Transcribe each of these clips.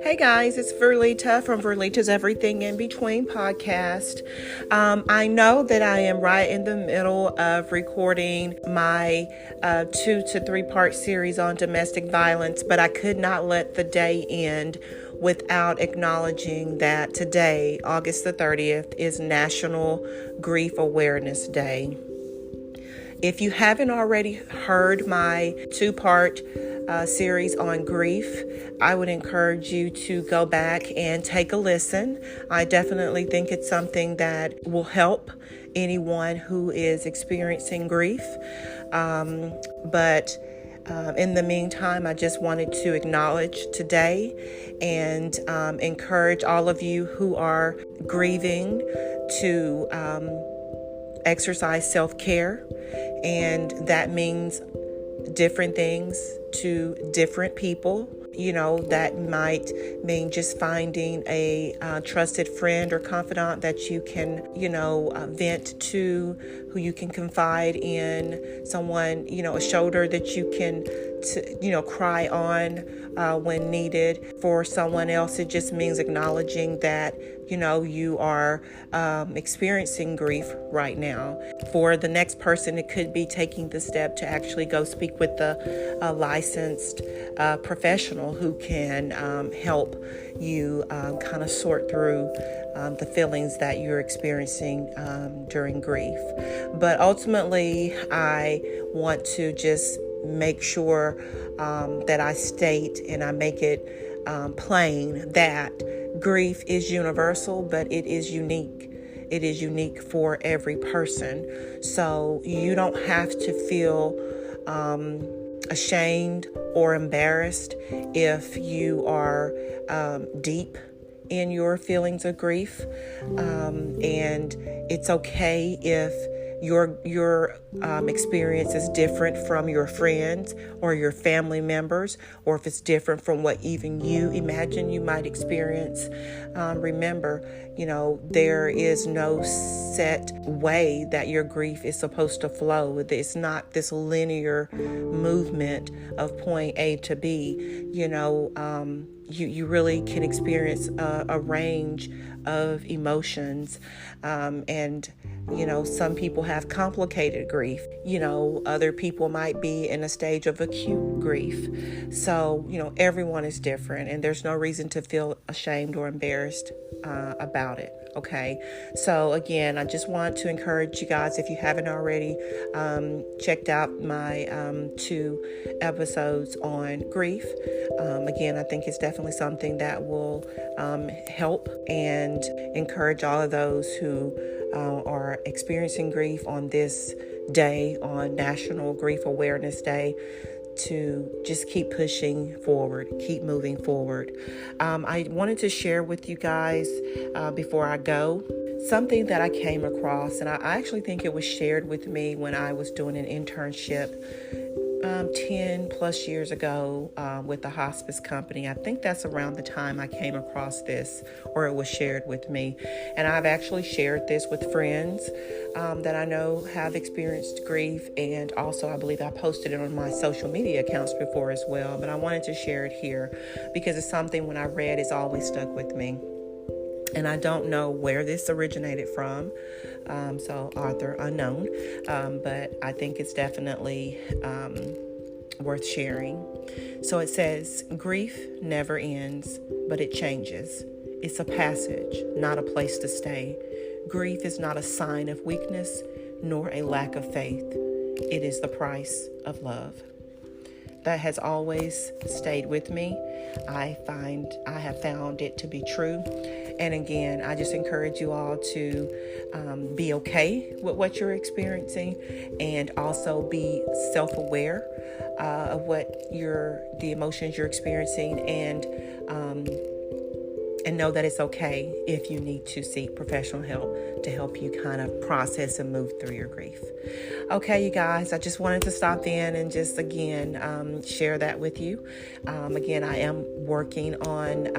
Hey guys, it's Verlita from Verlita's Everything in Between podcast. I know that I am right in the middle of recording my 2 to 3 part series on domestic violence, but I could not let the day end without acknowledging that today, August the 30th, is National Grief Awareness Day. If you haven't already heard my 2-part series on grief, I would encourage you to go back and take a listen. I definitely think it's something that will help anyone who is experiencing grief. But in the meantime, I just wanted to acknowledge today and encourage all of you who are grieving to exercise self-care, and that means different things to different people. That might mean just finding a trusted friend or confidant that you can, vent to, who you can confide in, someone, a shoulder that you can, cry on when needed. For someone else, it just means acknowledging that, you are experiencing grief right now. For the next person, it could be taking the step to actually go speak with a licensed professional who can help you kind of sort through the feelings that you're experiencing during grief. But ultimately, I want to just make sure that I state and I make it plain that grief is universal, but it is unique. It is unique for every person. So you don't have to feel ashamed or embarrassed if you are deep in your feelings of grief. And it's okay if your experience is different from your friends or your family members, or if it's different from what even you imagine you might experience. Remember, there is no set way that your grief is supposed to flow. It's not this linear movement of point A to B. You really can experience a range of emotions, and some people have complicated grief. Other people might be in a stage of acute grief. So, everyone is different, and there's no reason to feel ashamed or embarrassed about it. Okay. So again, I just want to encourage you guys, if you haven't already checked out my 2 episodes on grief. Again, I think it's definitely something that will help and encourage all of those who are experiencing grief on this day, on National Grief Awareness Day, to just keep pushing forward, keep moving forward. I wanted to share with you guys before I go something that I came across, and I actually think it was shared with me when I was doing an internship 10 plus years ago with the hospice company. I think that's around the time I came across this, or it was shared with me. And I've actually shared this with friends that I know have experienced grief, and also I believe I posted it on my social media accounts before as well. But I wanted to share it here because it's something when I read it's always stuck with me. And I don't know where this originated from, so author unknown, but I think it's definitely worth sharing. So it says, grief never ends, but it changes. It's a passage, not a place to stay. Grief is not a sign of weakness, nor a lack of faith. It is the price of love. That has always stayed with me. I have found it to be true. And again, I just encourage you all to be okay with what you're experiencing, and also be self-aware of the emotions you're experiencing, and know that it's okay if you need to seek professional help to help you kind of process and move through your grief. Okay, you guys, I just wanted to stop in and just again share that with you. Again, I am working on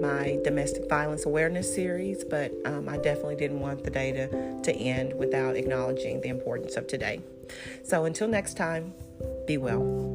my domestic violence awareness series, but I definitely didn't want the day to end without acknowledging the importance of today. So until next time, be well.